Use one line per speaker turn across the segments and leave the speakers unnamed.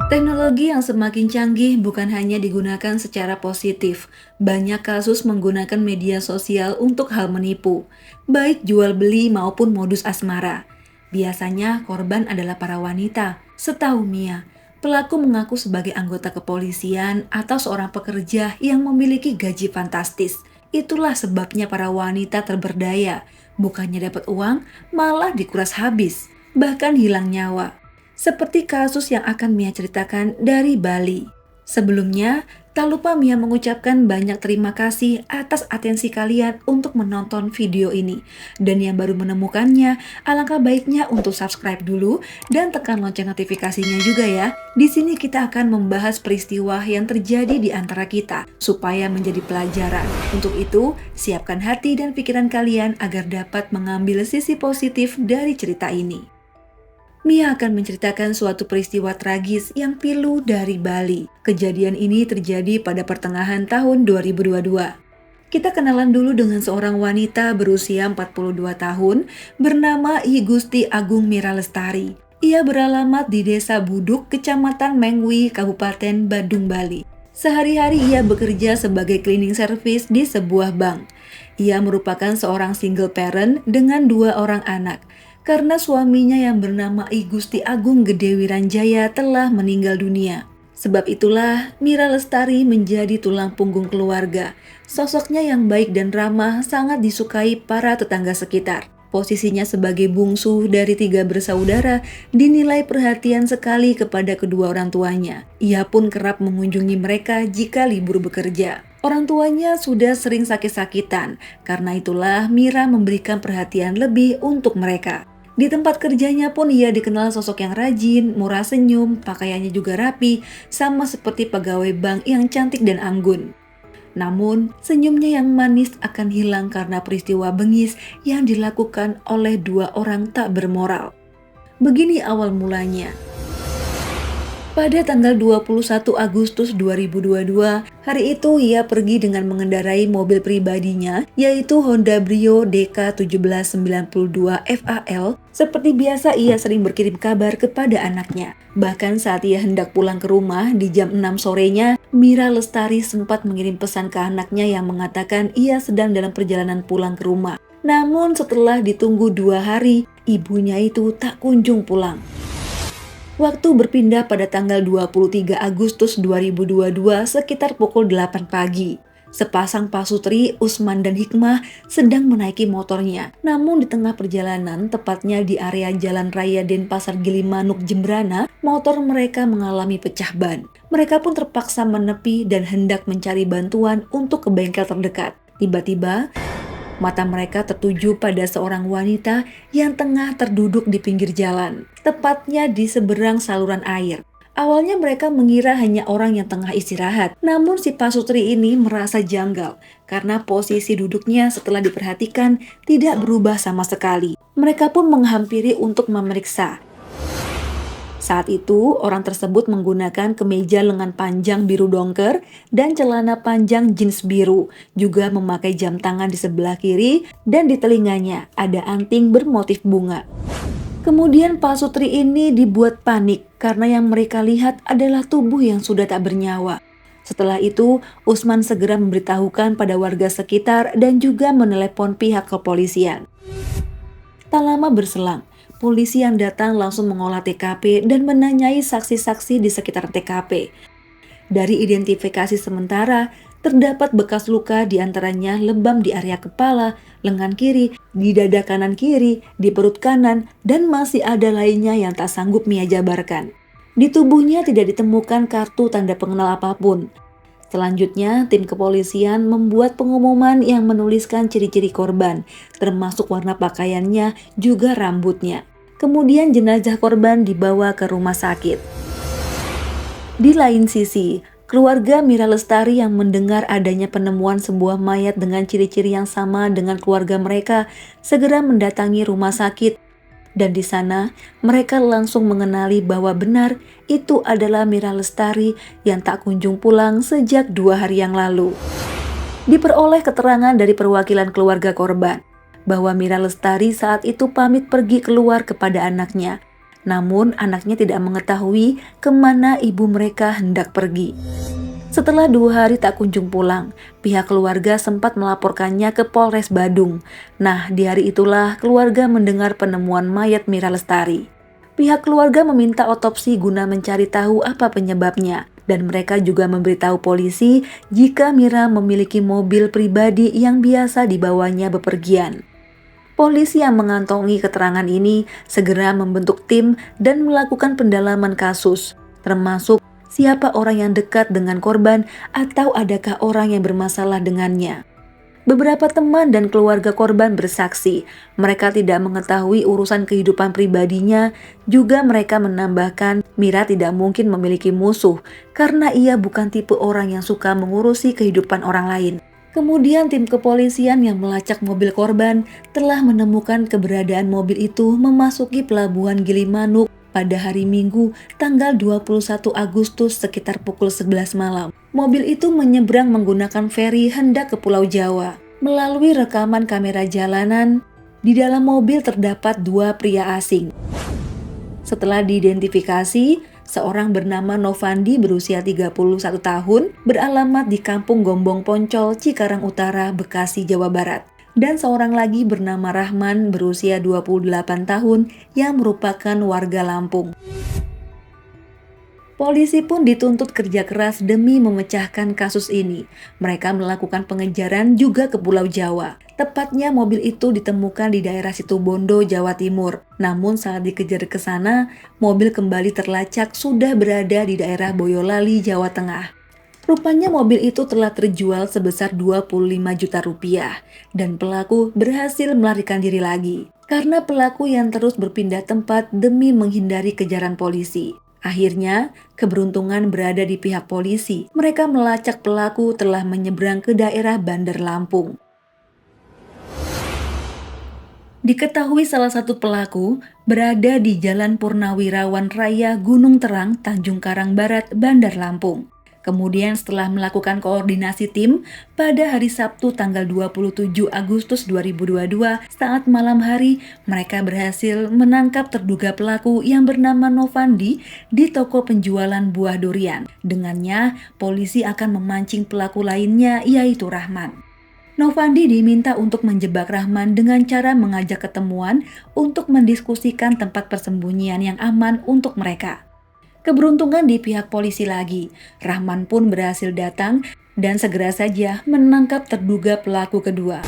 Teknologi yang semakin canggih bukan hanya digunakan secara positif. Banyak kasus menggunakan media sosial untuk hal menipu, baik jual beli maupun modus asmara. Biasanya korban adalah para wanita. Setahu Mia, pelaku mengaku sebagai anggota kepolisian atau seorang pekerja yang memiliki gaji fantastis. Itulah sebabnya para wanita terberdaya. Bukannya dapat uang, malah dikuras habis, bahkan hilang nyawa. Seperti kasus yang akan Mia ceritakan dari Bali. Sebelumnya, tak lupa Mia mengucapkan banyak terima kasih atas atensi kalian untuk menonton video ini. Dan yang baru menemukannya, alangkah baiknya untuk subscribe dulu dan tekan lonceng notifikasinya juga ya. Di sini kita akan membahas peristiwa yang terjadi di antara kita, supaya menjadi pelajaran. Untuk itu, siapkan hati dan pikiran kalian agar dapat mengambil sisi positif dari cerita ini. Mia akan menceritakan suatu peristiwa tragis yang pilu dari Bali. Kejadian ini terjadi pada pertengahan tahun 2022. Kita kenalan dulu dengan seorang wanita berusia 42 tahun bernama I Gusti Agung Mira Lestari. Ia beralamat di Desa Buduk, Kecamatan Mengwi, Kabupaten Badung, Bali. Sehari-hari ia bekerja sebagai cleaning service di sebuah bank. Ia merupakan seorang single parent dengan 2 orang anak. Karena suaminya yang bernama I Gusti Agung Gede Wiranjaya telah meninggal dunia. Sebab itulah Mira Lestari menjadi tulang punggung keluarga. Sosoknya yang baik dan ramah sangat disukai para tetangga sekitar. Posisinya sebagai bungsu dari 3 bersaudara dinilai perhatian sekali kepada kedua orang tuanya. Ia pun kerap mengunjungi mereka jika libur bekerja. Orang tuanya sudah sering sakit-sakitan, karena itulah Mira memberikan perhatian lebih untuk mereka. Di tempat kerjanya pun ia dikenal sosok yang rajin, murah senyum, pakaiannya juga rapi, sama seperti pegawai bank yang cantik dan anggun. Namun, senyumnya yang manis akan hilang karena peristiwa bengis yang dilakukan oleh 2 orang tak bermoral. Begini awal mulanya. Pada tanggal 21 Agustus 2022, hari itu ia pergi dengan mengendarai mobil pribadinya, yaitu Honda Brio DK1792 FAL. Seperti biasa ia sering berkirim kabar kepada anaknya. Bahkan saat ia hendak pulang ke rumah di jam 6 sorenya, Mira Lestari sempat mengirim pesan ke anaknya yang mengatakan ia sedang dalam perjalanan pulang ke rumah. Namun setelah ditunggu 2 hari, ibunya itu tak kunjung pulang. Waktu berpindah pada tanggal 23 Agustus 2022 sekitar pukul 8 pagi. Sepasang pasutri, Usman dan Hikmah, sedang menaiki motornya. Namun di tengah perjalanan, tepatnya di area Jalan Raya Denpasar Gilimanuk Jembrana, motor mereka mengalami pecah ban. Mereka pun terpaksa menepi dan hendak mencari bantuan untuk ke bengkel terdekat. Tiba-tiba, mata mereka tertuju pada seorang wanita yang tengah terduduk di pinggir jalan, tepatnya di seberang saluran air. Awalnya mereka mengira hanya orang yang tengah istirahat, namun si pasutri ini merasa janggal karena posisi duduknya setelah diperhatikan tidak berubah sama sekali. Mereka pun menghampiri untuk memeriksa. Saat itu, orang tersebut menggunakan kemeja lengan panjang biru dongker dan celana panjang jeans biru, juga memakai jam tangan di sebelah kiri dan di telinganya ada anting bermotif bunga. Kemudian pasutri ini dibuat panik karena yang mereka lihat adalah tubuh yang sudah tak bernyawa. Setelah itu, Usman segera memberitahukan pada warga sekitar dan juga menelepon pihak kepolisian. Tak lama berselang, polisi yang datang langsung mengolah TKP dan menanyai saksi-saksi di sekitar TKP. Dari identifikasi sementara, terdapat bekas luka diantaranya lebam di area kepala, lengan kiri, di dada kanan kiri, di perut kanan, dan masih ada lainnya yang tak sanggup Mia jabarkan. Di tubuhnya tidak ditemukan kartu tanda pengenal apapun. Selanjutnya, tim kepolisian membuat pengumuman yang menuliskan ciri-ciri korban, termasuk warna pakaiannya, juga rambutnya. Kemudian jenazah korban dibawa ke rumah sakit. Di lain sisi, keluarga Mira Lestari yang mendengar adanya penemuan sebuah mayat dengan ciri-ciri yang sama dengan keluarga mereka segera mendatangi rumah sakit. Dan di sana, mereka langsung mengenali bahwa benar itu adalah Mira Lestari yang tak kunjung pulang sejak 2 hari yang lalu. Diperoleh keterangan dari perwakilan keluarga korban bahwa Mira Lestari saat itu pamit pergi keluar kepada anaknya. Namun anaknya tidak mengetahui kemana ibu mereka hendak pergi. Setelah 2 hari tak kunjung pulang, pihak keluarga sempat melaporkannya ke Polres Badung. Nah, di hari itulah keluarga mendengar penemuan mayat Mira Lestari. Pihak keluarga meminta otopsi guna mencari tahu apa penyebabnya. Dan mereka juga memberitahu polisi jika Mira memiliki mobil pribadi yang biasa dibawanya bepergian. Polisi yang mengantongi keterangan ini segera membentuk tim dan melakukan pendalaman kasus, termasuk siapa orang yang dekat dengan korban atau adakah orang yang bermasalah dengannya. Beberapa teman dan keluarga korban bersaksi, mereka tidak mengetahui urusan kehidupan pribadinya. Juga mereka menambahkan, Mira tidak mungkin memiliki musuh karena ia bukan tipe orang yang suka mengurusi kehidupan orang lain. Kemudian tim kepolisian yang melacak mobil korban telah menemukan keberadaan mobil itu memasuki pelabuhan Gilimanuk pada hari Minggu tanggal 21 Agustus sekitar pukul 11 malam. Mobil itu menyeberang menggunakan feri hendak ke Pulau Jawa. Melalui rekaman kamera jalanan, di dalam mobil terdapat 2 pria asing. Setelah diidentifikasi, seorang bernama Novandi berusia 31 tahun beralamat di Kampung Gombong Poncol, Cikarang Utara, Bekasi, Jawa Barat. Dan seorang lagi bernama Rahman berusia 28 tahun yang merupakan warga Lampung. Polisi pun dituntut kerja keras demi memecahkan kasus ini. Mereka melakukan pengejaran juga ke Pulau Jawa. Tepatnya mobil itu ditemukan di daerah Situbondo, Jawa Timur. Namun saat dikejar ke sana, mobil kembali terlacak sudah berada di daerah Boyolali, Jawa Tengah. Rupanya mobil itu telah terjual sebesar 25 juta rupiah dan pelaku berhasil melarikan diri lagi. Karena pelaku yang terus berpindah tempat demi menghindari kejaran polisi. Akhirnya, keberuntungan berada di pihak polisi. Mereka melacak pelaku telah menyeberang ke daerah Bandar Lampung. Diketahui salah satu pelaku berada di Jalan Purnawirawan Raya Gunung Terang, Tanjung Karang Barat, Bandar Lampung. Kemudian setelah melakukan koordinasi tim, pada hari Sabtu tanggal 27 Agustus 2022 saat malam hari, mereka berhasil menangkap terduga pelaku yang bernama Novandi di toko penjualan buah durian. Dengannya, polisi akan memancing pelaku lainnya yaitu Rahman. Novandi diminta untuk menjebak Rahman dengan cara mengajak ketemuan untuk mendiskusikan tempat persembunyian yang aman untuk mereka. Keberuntungan di pihak polisi lagi. Rahman pun berhasil datang dan segera saja menangkap terduga pelaku kedua.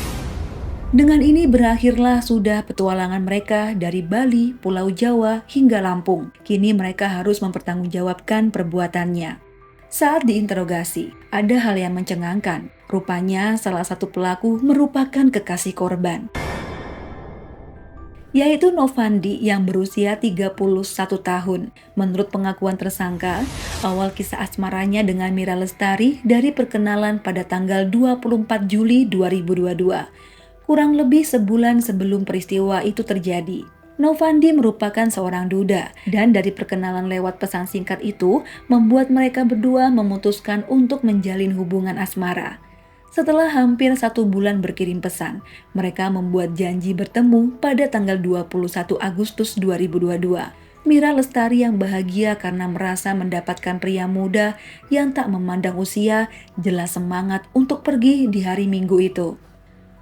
Dengan ini berakhirlah sudah petualangan mereka dari Bali, Pulau Jawa, hingga Lampung. Kini mereka harus mempertanggungjawabkan perbuatannya. Saat diinterogasi, ada hal yang mencengangkan. Rupanya salah satu pelaku merupakan kekasih korban, yaitu Novandi yang berusia 31 tahun. Menurut pengakuan tersangka, awal kisah asmaranya dengan Mira Lestari dari perkenalan pada tanggal 24 Juli 2022. Kurang lebih sebulan sebelum peristiwa itu terjadi. Novandi merupakan seorang duda dan dari perkenalan lewat pesan singkat itu membuat mereka berdua memutuskan untuk menjalin hubungan asmara. Setelah hampir 1 bulan berkirim pesan, mereka membuat janji bertemu pada tanggal 21 Agustus 2022. Mira Lestari yang bahagia karena merasa mendapatkan pria muda yang tak memandang usia, jelas semangat untuk pergi di hari Minggu itu.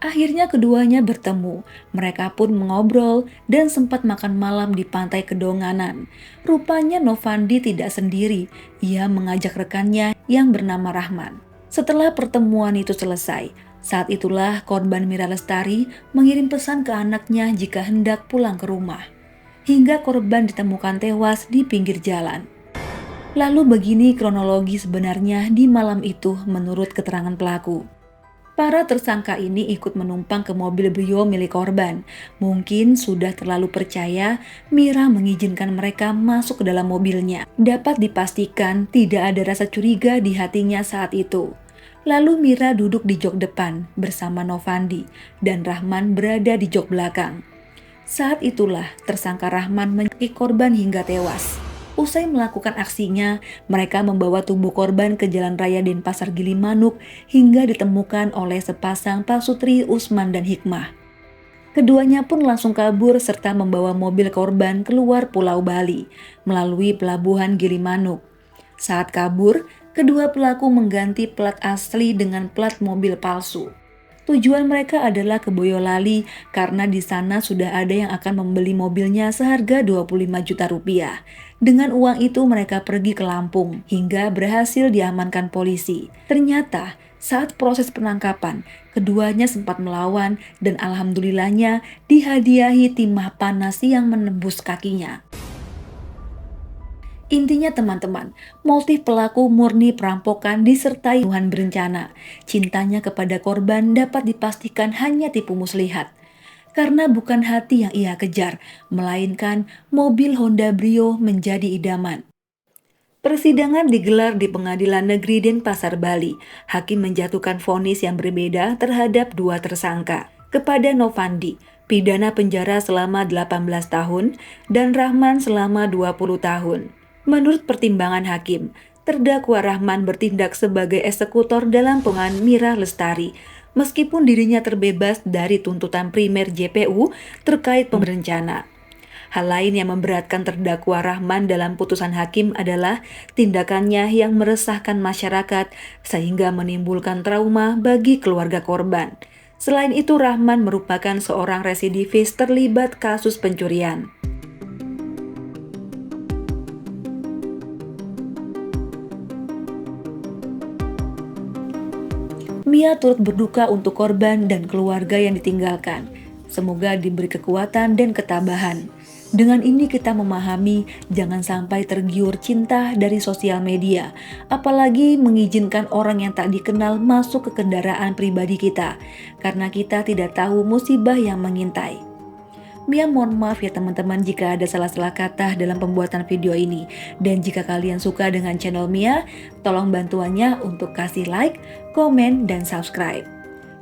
Akhirnya keduanya bertemu, mereka pun mengobrol dan sempat makan malam di pantai Kedonganan. Rupanya Novandi tidak sendiri, ia mengajak rekannya yang bernama Rahman. Setelah pertemuan itu selesai, saat itulah korban Mira Lestari mengirim pesan ke anaknya jika hendak pulang ke rumah. Hingga korban ditemukan tewas di pinggir jalan. Lalu begini kronologi sebenarnya di malam itu menurut keterangan pelaku. Para tersangka ini ikut menumpang ke mobil Brio milik korban. Mungkin sudah terlalu percaya, Mira mengizinkan mereka masuk ke dalam mobilnya. Dapat dipastikan tidak ada rasa curiga di hatinya saat itu. Lalu Mira duduk di jok depan bersama Novandi dan Rahman berada di jok belakang. Saat itulah tersangka Rahman menyakiti korban hingga tewas. Usai melakukan aksinya, mereka membawa tubuh korban ke Jalan Raya Denpasar Gilimanuk hingga ditemukan oleh sepasang pasutri Usman dan Hikmah. Keduanya pun langsung kabur serta membawa mobil korban keluar Pulau Bali melalui pelabuhan Gilimanuk. Saat kabur, kedua pelaku mengganti plat asli dengan plat mobil palsu. Tujuan mereka adalah ke Boyolali karena di sana sudah ada yang akan membeli mobilnya seharga 25 juta rupiah. Dengan uang itu mereka pergi ke Lampung hingga berhasil diamankan polisi. Ternyata saat proses penangkapan, keduanya sempat melawan dan alhamdulillahnya dihadiahi timah panas yang menembus kakinya. Intinya teman-teman, motif pelaku murni perampokan disertai pembunuhan berencana. Cintanya kepada korban dapat dipastikan hanya tipu muslihat. Karena bukan hati yang ia kejar, melainkan mobil Honda Brio menjadi idaman. Persidangan digelar di Pengadilan Negeri Denpasar, Bali. Hakim menjatuhkan vonis yang berbeda terhadap dua tersangka. Kepada Novandi, pidana penjara selama 18 tahun dan Rahman selama 20 tahun. Menurut pertimbangan hakim, terdakwa Rahman bertindak sebagai eksekutor dalam pembunuhan Mira Lestari, meskipun dirinya terbebas dari tuntutan primer JPU terkait pemberencana. Hal lain yang memberatkan terdakwa Rahman dalam putusan hakim adalah tindakannya yang meresahkan masyarakat sehingga menimbulkan trauma bagi keluarga korban. Selain itu, Rahman merupakan seorang residivis terlibat kasus pencurian. Mia turut berduka untuk korban dan keluarga yang ditinggalkan. Semoga diberi kekuatan dan ketabahan. Dengan ini kita memahami jangan sampai tergiur cinta dari sosial media, apalagi mengizinkan orang yang tak dikenal masuk ke kendaraan pribadi kita, karena kita tidak tahu musibah yang mengintai. Mia mohon maaf ya teman-teman jika ada salah-salah kata dalam pembuatan video ini. Dan jika kalian suka dengan channel Mia, tolong bantuannya untuk kasih like, komen, dan subscribe.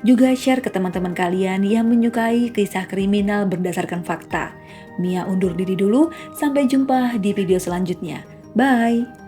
Juga share ke teman-teman kalian yang menyukai kisah kriminal berdasarkan fakta. Mia undur diri dulu, sampai jumpa di video selanjutnya. Bye!